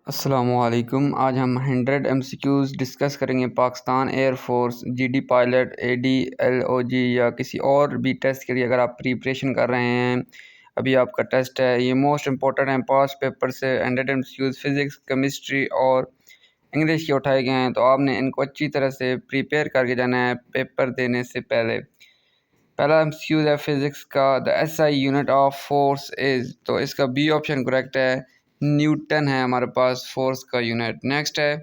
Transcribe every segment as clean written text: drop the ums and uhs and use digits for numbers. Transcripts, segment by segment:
अस्सलामुअलैकुम। आज हम 100 MCQs डिस्कस करेंगे। Pakistan air force GD pilot, AD, LOG या किसी और भी टेस्ट के लिए अगर आप प्रिपरेशन कर रहे हैं, अभी आपका टेस्ट है, ये मोस्ट इंपॉर्टेंट हैं। पास्ट पेपर से 100 MCQs फिज़िक्स, केमिस्ट्री और इंग्लिश के उठाए गए हैं, तो आपने इनको अच्छी तरह से प्रिपेयर करके जाना है पेपर देने से पहले। पहला MCQ है फिज़िक्स का, the SI unit of force is, तो इसका बी ऑप्शन करेक्ट है, न्यूटन है हमारे पास फोर्स का यूनिट। नेक्स्ट है,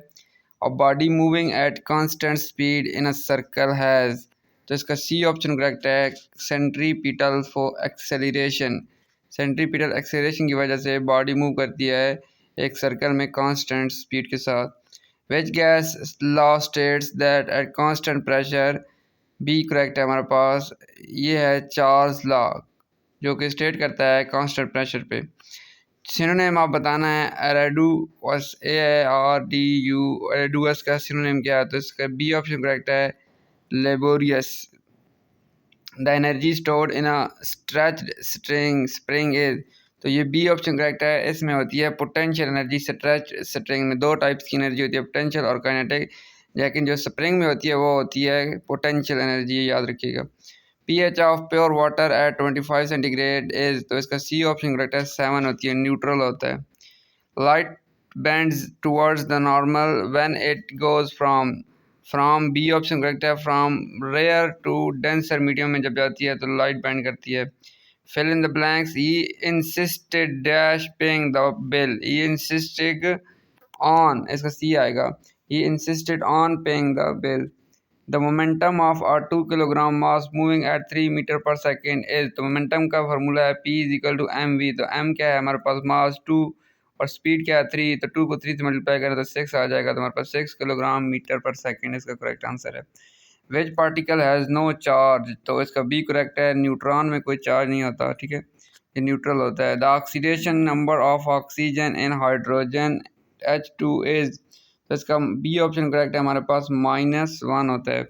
a body moving at constant speed in a circle has, तो इसका सी ऑप्शन करेक्ट है, centripetal for acceleration. Centripetal acceleration की वजह से बॉडी मूव करती है एक सर्कल में कांस्टेंट स्पीड के साथ। Which gas law states that at constant pressure, b correct है हमारे पास, ये है चार्ल्स लॉ, जो कि स्टेट करता है कांस्टेंट प्रेशर पे। सिनोनिम आप बताना है, एरेडुअस, ARDU, एरेडुअस का सिनोनिम क्या है, तो इसका बी ऑप्शन करेक्ट है, laborious. The energy stored in a stretched spring is, तो ये बी ऑप्शन करेक्ट है, इसमें होती है पोटेंशियल एनर्जी। स्ट्रेच स्प्रिंग में दो टाइप्स की एनर्जी होती है, पोटेंशियल और काइनेटिक, लेकिन जो स्प्रिंग में होती है वो होती है पोटेंशियल एनर्जी, याद रखिएगा। pH of pure water at 25 centigrade is, तो इसका सी ऑप्शन करेक्ट है, 7 होती है, न्यूट्रल होता है। Light bends towards the normal when it goes from B option correct है, from rare to denser medium में जब जाती है तो लाइट बैंड करती है। Fill in the blanks, he insisted dash paying the bill, he insisted on, इसका C आएगा, he insisted on paying the bill. The momentum of a 2 kilogram mass moving at 3 metre per second is, तो momentum का formula है P is equal to mv, तो m क्या है हमारे पास, मास 2 और स्पीड क्या है 3, तो 2 को 3 से मल्टीप्लाई करें तो 6 आ जाएगा, तो हमारे पास 6 किलोग्राम मीटर पर सेकेंड इसका करेक्ट आंसर है। Which particle has no charge, तो इसका बी करेक्ट है, न्यूट्रॉन में कोई चार्ज नहीं होता, ठीक है, ये न्यूट्रल होता है। The oxidation number of oxygen in hydrogen H2 is, तो इसका बी ऑप्शन करेक्ट है हमारे पास, -1 होता है।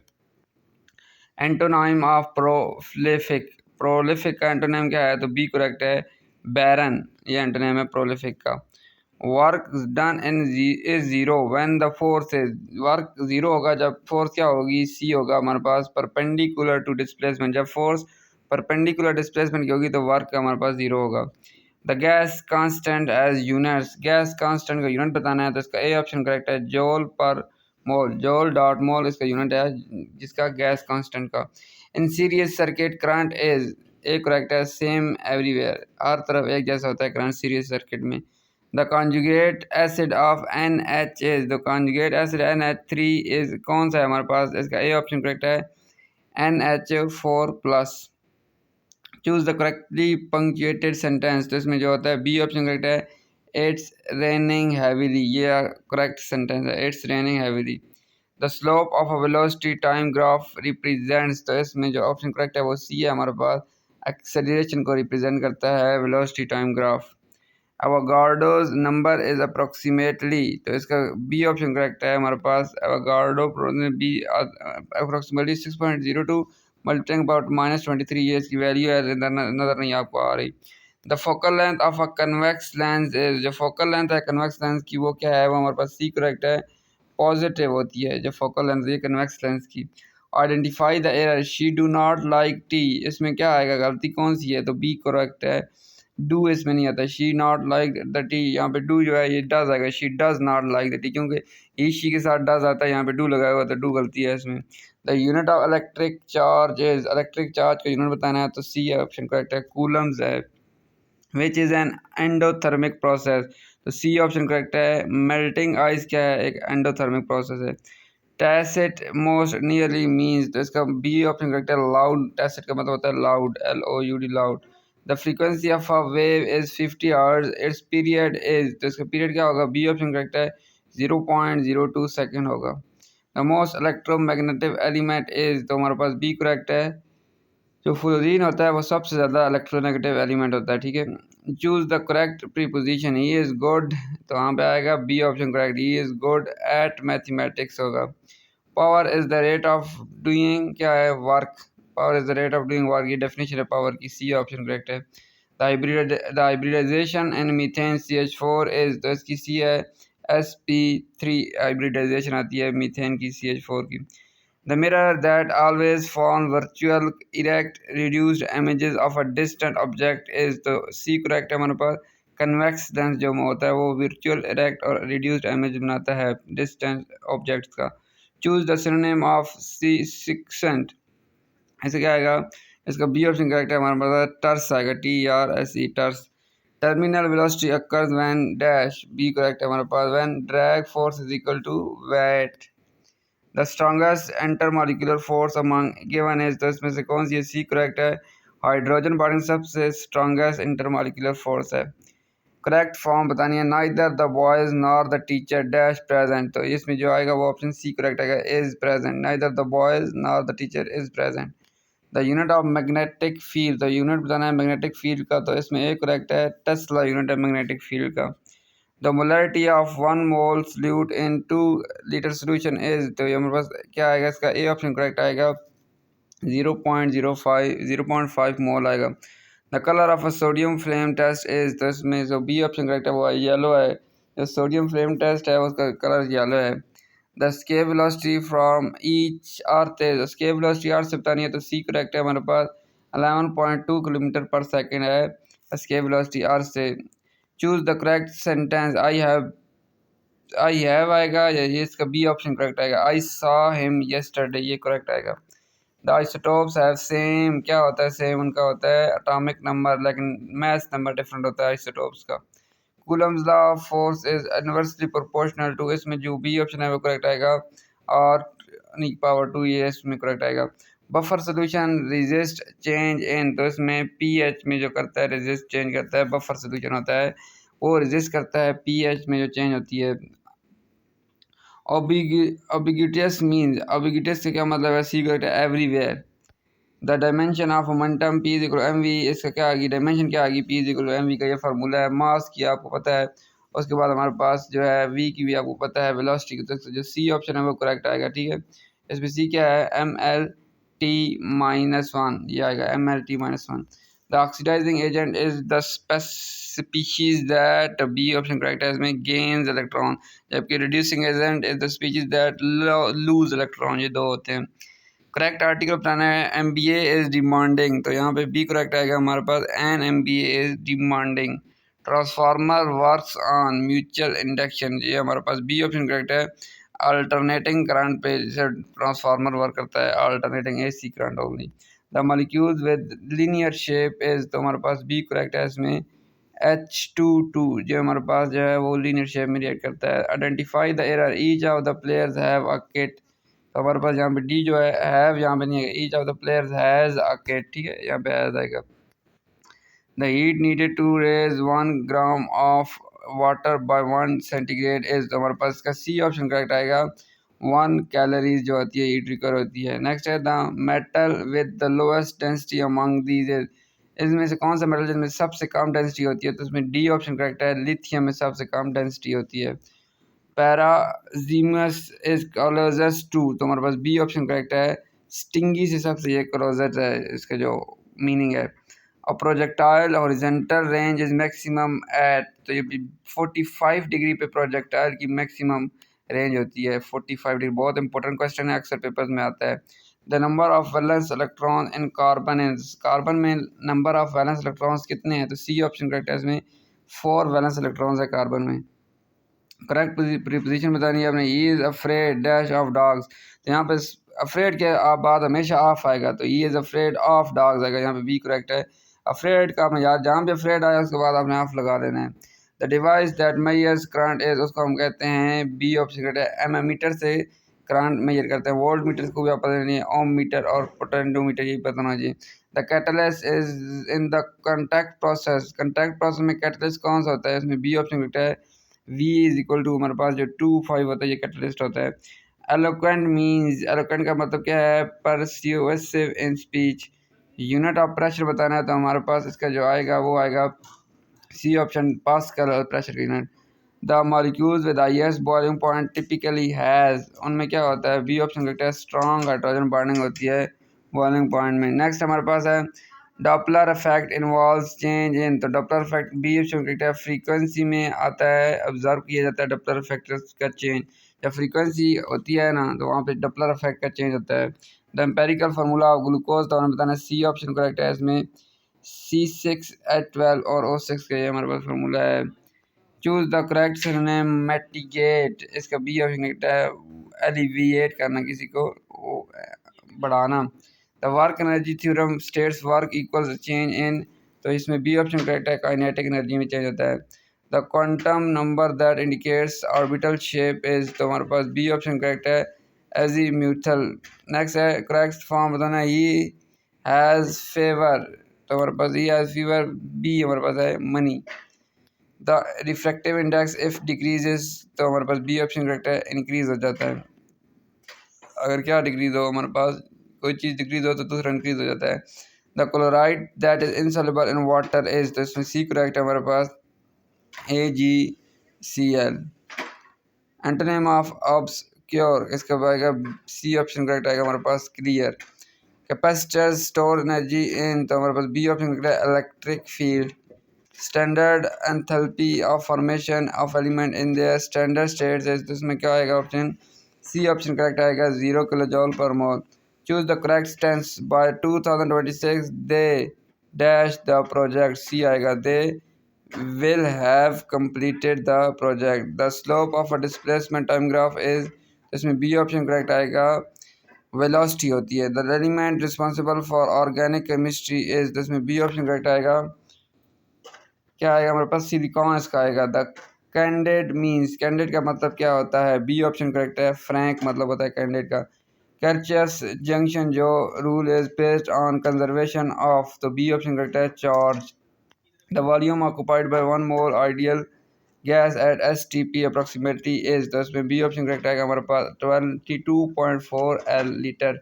एंटोनाइम ऑफ प्रोलिफिक, प्रोलिफिक का एंटोनाइम क्या है, तो बी करेक्ट है, बैरन, ये एंटोनाइम है प्रोलिफिक का। Work done in is zero when the force is, work zero होगा जब फोर्स क्या होगी, सी होगा हमारे पास, परपेंडिकुलर टू डिस्प्लेसमेंट, जब फोर्स परपेंडिकुलर डिस्प्लेसमेंट की होगी तो वर्क हमारे पास जीरो होगा। The gas constant as units, gas constant का यूनिट बताना है, तो इसका ए ऑप्शन करेक्ट है, जोल पर मोल, जोल डॉट मोल इसका यूनिट है जिसका गैस कांस्टेंट का। In series circuit current is, A correct है, सेम एवरीवेयर, हर तरफ एक जैसा होता है करंट सीरीज सर्किट में। The conjugate acid of NH is, the conjugate acid NH3 is कौन सा है हमारे पास, इसका ए ऑप्शन करेक्ट है, NH4+। Choose the correctly punctuated sentence, तो इसमें जो होता है बी ऑप्शन करेक्ट है, इट्स रेनिंग हैवीली, ये करेक्ट सेंटेंस है, it's raining heavily. The slope of a velocity time graph represents, तो इसमें जो ऑप्शन करेक्ट है वो सी है हमारे पास, एक्सेलरेशन को रिप्रेजेंट करता है velocity time graph. Avogadro's number is approximately, तो इसका बी ऑप्शन करेक्ट है हमारे पास, Avogadro B approximately 6.02 multiplying about -23, ये इसकी वैल्यू है, नज़र नहीं आपको आ रही। The focal length of a convex lens is, जो फोकल लेंथ है कन्वेक्स लेंस की वो क्या है, वो हमारे पास सी करेक्ट है, पॉजिटिव होती है जो फोकल लेंथ है कन्वेक्स लेंस की। Identify the error, she do not like T, इसमें क्या आएगा, गलती कौन सी है, तो बी करेक्ट है, डू इसमें नहीं आता, she not like the T, यहाँ पे डू जो है ये डज आएगा, she does not like the T, क्योंकि ही शी के साथ डज आता है, यहाँ पे डू लगाया हुआ तो डू गलती है इसमें। The unit of electric charge is, electric charge का यूनिट बताना है, तो सी ऑप्शन करेक्ट है, कूलम्स है। Which is an endothermic process, तो सी ऑप्शन करेक्ट है, मेल्टिंग आइस क्या है, एक एंडोथर्मिक प्रोसेस है। टैसिट मोस्ट नियरली मीन्स, तो इसका बी ऑप्शन करेक्ट है, लाउड, टैसिट का मतलब होता है loud, LOUD loud. The frequency of a wave is 50 hertz, it's period is, तो इसका पीरियड क्या होगा, बी ऑप्शन करेक्ट है, 0.02 सेकेंड होगा। The most electromagnetic element is, तो हमारे पास बी करेक्ट है, जो फ्लोरीन होता है वो सबसे ज़्यादा इलेक्ट्रोनेगेटिव एलिमेंट होता है, ठीक है। Choose the correct preposition, he is good, तो वहाँ पे आएगा B option correct, he is good at mathematics होगा। Power is the rate of doing क्या है, work, power is the rate of doing work, ये डेफिनेशन है पावर की, सी ऑप्शन करेक्ट है। The hybridization in methane CH4 is, तो इसकी सी है, sp3 हाइब्रिडाइजेशन आती है मीथेन की CH4 की। The mirror that always forms virtual erect reduced images of a distant object is तो C correct है हमारे पास। कन्वेक्स लेंस जो होता है वो virtual erect और reduced image बनाता है distant objects का। Choose the synonym of C succinct, ऐसे क्या आएगा, इसका बी ऑप्शन करेक्ट है हमारे पास टर्स आएगा TRSE टर्स। Terminal velocity occurs when dash, B correct है हमारे पास when drag force is equal to weight। The strongest intermolecular force among given is, तो इसमें से कौन सी है, सी करेक्ट है। हाइड्रोजन बॉन्डिंग सबसे स्ट्रॉन्गेस्ट इंटरमॉलिक्यूलर फोर्स है। करेक्ट फॉर्म बतानी है, neither the boys nor the teacher dash present, तो इसमें जो आएगा वो ऑप्शन सी करेक्ट आएगा, is present. Neither the boys nor the teacher is present. The unit of magnetic field, तो यूनिट बताना है मैग्नेटिक फील्ड का, तो इसमें ए करेक्ट है, टेस्ला यूनिट है मैग्नेटिक फील्ड का। The molarity of 1 mole solute in 2 liter solution is, तो ये हमारे पास क्या आएगा, इसका ए ऑप्शन करेक्ट आएगा 0.05 मोल आएगा। The colour of a sodium flame test is, तो इसमें जो बी ऑप्शन करेक्ट है वो येलो है। जो सोडियम फ्लेम टेस्ट है उसका कलर येलो है। The escape velocity from each earth is, escape velocity earth से बतानी है तो सी करेक्ट है हमारे पास 11.2 किलोमीटर पर सेकेंड है स्केप वेलोसिटी अर्थ से। Choose the correct sentence, I have आएगा या ये इसका बी ऑप्शन करेक्ट आएगा, आई सॉ हिम यस्टरडे, ये करेक्ट आएगा। द आइसोटोप्स हैव सेम, क्या होता है सेम, उनका होता है एटॉमिक नंबर लेकिन मास नंबर डिफरेंट होता है आइसोटोप्स का। Coulomb's law of force is inversely proportional to, इसमें जो बी ऑप्शन है वो करेक्ट आएगा, और पावर 2 ये इसमें करेक्ट आएगा। Buffer solution resist change in, तो इसमें पीएच में जो करता है रेजिस्ट चेंज करता है, बफर सोल्यूशन होता है वो रेजिस्ट करता है पीएच में जो चेंज होती है। ऑबिगिटियस मीन्स, ऑबिगिटियस से क्या मतलब है, सी करेक्ट है, everywhere. The dimension of momentum p is equal m v, इसका क्या आ गई डायमेंशन, क्या आ गई, p is equal m v का ये फार्मूला है। मास की आपको पता है, उसके बाद हमारे पास जो है वी की भी आपको पता है, वेलोसिटी की, तो जो सी ऑप्शन है वो करेक्ट आएगा, ठीक है। इसमें सी क्या है, MLT-1, ये आएगा MLT-1। The oxidizing agent is the species that, b option correct है, इसमें गेन्स इलेक्ट्रॉन, जबकि reducing agent is the species that lose electron, ये दो होते हैं। करेक्ट आर्टिकल बताना है, MBA इज डिमांडिंग, तो यहाँ पे बी करेक्ट आएगा हमारे पास, an MBA is demanding. Transformer works on mutual induction, ये हमारे पास बी ऑप्शन करेक्ट है, अल्टरनेटिंग करंट पे जैसे ट्रांसफार्मर वर्क करता है, alternating AC current only. The molecules with linear shape is, तो हमारे पास बी करेक्ट है, इसमें H22 जो हमारे पास जो है वो लीनियर शेप में रिएक्ट करता है। Identify the error, each of the players have a kit, तो हमारे पास यहाँ पे डी जो है हैव यहाँ पे नहीं है, each of the players has a kit, ठीक है, यहाँ पे हैज आएगा। The heat needed to raise 1 gram of water by 1 centigrade is, तो हमारे पास इसका सी ऑप्शन करेक्ट आएगा, 1 कैलोरीज जो होती है हीट रिकवर होती है। नेक्स्ट है the metal with the lowest density among these is, इसमें से कौन सा मेटल जिसमें सबसे कम डेंसिटी होती है, तो इसमें डी ऑप्शन करेक्ट है, लिथियम में सबसे कम डेंसिटी होती है। पैराजीमस इज क्लोजेस्ट टू, तो हमारे पास बी ऑप्शन करेक्ट है, स्टिंगी से सबसे ये क्लोजेस्ट है, इसका जो मीनिंग है। और projectile horizontal range is maximum at, तो ये 45 डिग्री पे प्रोजेक्टाइल की मैक्सिमम रेंज होती है 45 डिग्री, बहुत इंपॉर्टेंट क्वेश्चन है, अक्सर पेपर्स में आता है। The number of valence electron in carbon is, carbon में नंबर ऑफ वैलेंस इलेक्ट्रॉन्स कितने हैं, तो सी ऑप्शन करेक्ट है, इसमें 4 वैलेंस इलेक्ट्रॉन्स है कार्बन में। करेक्ट प्रीपोजिशन बतानी है आपने, he is afraid dash of dogs, तो यहाँ पे अफ्रेड के बाद हमेशा ऑफ आएगा, तो he is afraid of dogs आएगा, यहाँ पे बी करेक्ट है। अफ्रेड का आपने याद, जहाँ भी अफ्रेड आया उसके बाद आपने ऑफ लगा देना है। The device that measures current is, उसको हम कहते हैं, बी ऑप्शन करेक्ट है, एमीमीटर से करंट मेजर करते हैं। वोल्ट मीटर को भी आप पता नहीं है, ओम मीटर और पोटेंशियोमीटर यही पता होना चाहिए। The catalyst is in the contact process, contact process में कैटलिस्ट कौन सा होता है, इसमें बी ऑप्शन करेक्ट है, V इज इक्वल टू हमारे पास जो 2 5 होता है ये कैटलिस्ट होता है। एलोक्वेंट मीन्स, एलोक्वेंट का मतलब क्या है, persuasive in speech. Unit of pressure बताना है तो हमारे पास इसका जो आएगा वो आएगा C option, Pascal pressure unit. The molecules with highest boiling point typically has, उनमें क्या होता है, बी ऑप्शन करेक्ट है, स्ट्रॉन्ग हाइड्रोजन बॉन्डिंग होती है बॉइलिंग पॉइंट में। नेक्स्ट हमारे पास है Doppler effect involves change in, तो Doppler effect B option correct है, फ्रीक्वेंसी में आता है, ऑब्जर्व किया जाता है डॉपलर इफेक्ट का चेंज। जब फ्रीक्वेंसी होती है ना तो वहाँ पे डॉपलर इफेक्ट का चेंज होता है। The empirical formula of glucose, तो हमें बताना सी ऑप्शन करेक्ट है इसमें, C6H12 और O6 का ये हमारे पास फार्मूला है। Choose the correct synonym mitigate, इसका बी ऑप्शन करेक्ट है, एलिविएट करना, किसी को बढ़ाना। The work energy theorem states work equals change in, तो इसमें बी ऑप्शन करेक्ट है, काइनेटिक एनर्जी में चेंज होता है। The quantum number that indicates orbital shape is, तो हमारे पास बी ऑप्शन करेक्ट है, एजीम्यूथल। नेक्स्ट है करेक्ट फॉर्म बताना, ही हैज़ फेवर, तो हमारे पास ही हैज़ फीवर, बी हमारे पास है money. The refractive index if decreases, तो हमारे पास बी ऑप्शन करेक्ट है, इंक्रीज हो जाता है। अगर क्या डिक्रीज हो, हमारे पास कोई चीज़ डिक्रीज हो तो दूसरा इंक्रीज हो जाता है। The chloride that is insoluble in water is, तो इसमें सी करेक्ट है हमारे पास, AgCl। एंटोनिम ऑफ ऑब्सक्योर, इसका आएगा सी ऑप्शन करेक्ट आएगा हमारे पास, clear. Capacitor store energy in, तो हमारे पास बी ऑप्शन करेक्ट है, electric field. Standard enthalpy of formation of element in their standard states है, तो इसमें क्या आएगा ऑप्शन, सी ऑप्शन करेक्ट आएगा, 0 kilo joule per mole. Choose the correct tense, by 2026 they dash the project, C आएगा, they will have completed the project. The slope of a displacement time graph is, इसमें B option correct आएगा, velocity होती है। The element responsible for organic chemistry is, इसमें B option correct आएगा, क्या आएगा हमारे पास, सिलिकॉन इसका आएगा। द कैंडिड मीन्स, कैंडिड का मतलब क्या होता है, बी ऑप्शन करेक्ट है, फ्रैंक मतलब होता है कैंडिड का। कैर्चर्स जंक्शन जो rule is based on conservation of, तो बी ऑप्शन करेक्ट है, charge. The volume occupied by one mole ideal gas at STP approximately is, तो इसमें बी ऑप्शन करेक्ट आएगा हमारे पास, 22.4 L लीटर।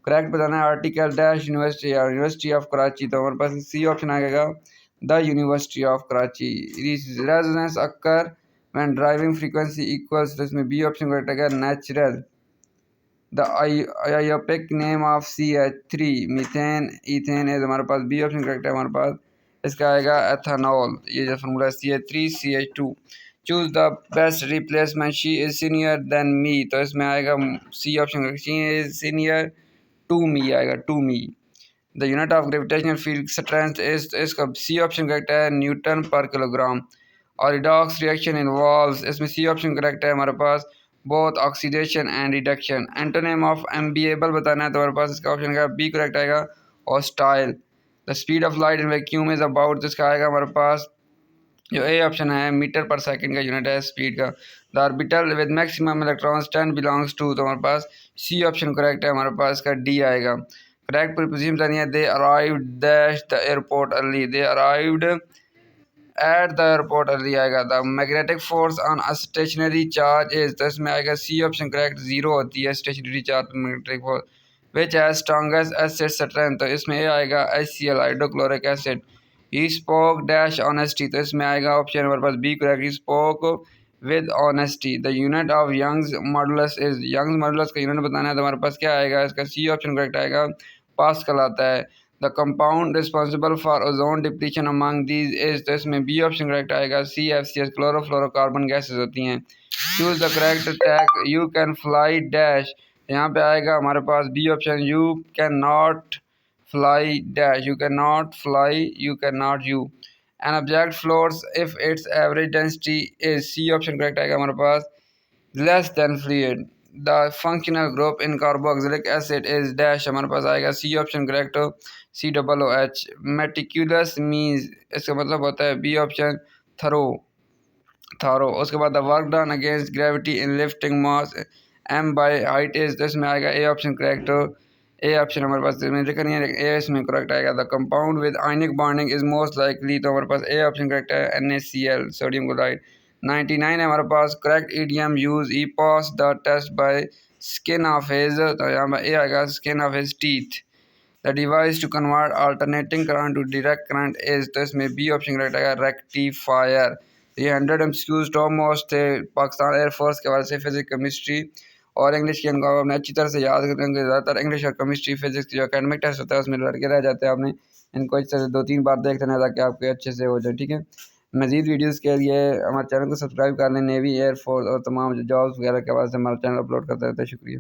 करेक्ट बताना है आर्टिकल डैश यूनिवर्सिटी या university of Karachi, तो हमारे पास सी ऑप्शन आएगा, the university of Karachi. Resonance occur when driving frequency equals, तो इसमें बी ऑप्शन करेक्ट आएगा, natural. The IUPAC name of CH3 methane ethane is, हमारे पास बी ऑप्शन करेक्ट है हमारे पास, इसका आएगा एथेनॉल, ये जो formula CH3CH2। Choose the best replacement, she is senior than me, तो इसमें आएगा C option correct, she is senior to me आएगा, to me. The unit of gravitational field strength is, इसका सी ऑप्शन करेक्ट है, newton per kilogram. और redox reaction involves, इसमें C option correct है हमारे पास, both oxidation and reduction. Antonym of amiable बताना है, तो हमारे पास इसका ऑप्शन का बी करेक्ट आएगा, hostile. The speed of light in vacuum is about, जिसका आएगा हमारे पास जो ए ऑप्शन है, मीटर पर सेकंड का यूनिट है स्पीड का। The orbital with maximum electrons 10 belongs to, तो हमारे पास सी ऑप्शन करेक्ट है हमारे पास, इसका डी आएगा। करेक्ट प्रीपोजिशन बतानी है, they arrived dash the airport early, they arrived at the airport early आएगा। The magnetic force on a stationary charge is, तो इसमें आएगा सी ऑप्शन करेक्ट, 0 होती है stationary charge magnetic force. Which has strongest acid strength, तो इसमें ये आएगा HCl hydrochloric acid. He spoke dash honesty, तो इसमें आएगा ऑप्शन हमारे पास B correct, he spoke with honesty. The unit of Young's modulus is, Young's modulus का यूनिट बताना है, तो हमारे पास क्या आएगा, इसका सी ऑप्शन करेक्ट आएगा, पास्कल आता है। The compound responsible for ozone depletion among these is, तो इसमें बी ऑप्शन करेक्ट आएगा, CFCs क्लोरोफ्लोरोकार्बन गैसेज होती हैं। Choose the correct tag, you can fly dash, यहाँ पे आएगा हमारे पास B option, you can not fly dash, you can not fly, you can not you. An object floats if its average density is, C option correct आएगा हमारे पास, less than fluid. The functional group in carboxylic acid is dash, हमारे पास आएगा C option correct, COOH। Meticulous means, इसका मतलब होता है बी ऑप्शन, थरो, थारो। उसके बाद the work done against gravity in lifting mass M by height is, तो इसमें आएगा ए ऑप्शन करेक्ट, ए ऑप्शन हमारे पास इसमें लिखा नहीं है, ए इसमें करेक्ट आएगा। The compound with ionic bonding is most likely, तो हमारे पास ए ऑप्शन करेक्ट है, NaCl सोडियम क्लोराइड। 99 है हमारे पास, correct idiom use, he pass the test by skin of his, तो यहाँ पर ए आएगा, skin of his teeth. The device to convert alternating current to direct current is, तो इसमें बी ऑप्शन करेक्ट आएगा, रेक्टिफायर। ये 100 MCQs टॉप मोस्ट थे Pakistan air force के हवाले से, फिजिक्स केमिस्ट्री और इंग्लिश की इनको आपने अच्छी तरह से याद करेंगे। ज़्यादातर इंग्लिश और केमिस्ट्री फिजिक्स जो एकेडमिक टेस्ट होता है उसमें लड़के रह जाते हैं। आपने इनको अच्छे से 2-3 बार देख लेना ताकि आपके अच्छे से हो जाए, ठीक है। मज़ीद वीडियोज़ के लिए हमारे चैनल को सब्सक्राइब कर लें। नेवी, एयरफोर्स और तमाम जो जॉब्स वगैरह के हवाले से हमारा चैनल अपलोड करते रहते हैं। शुक्रिया।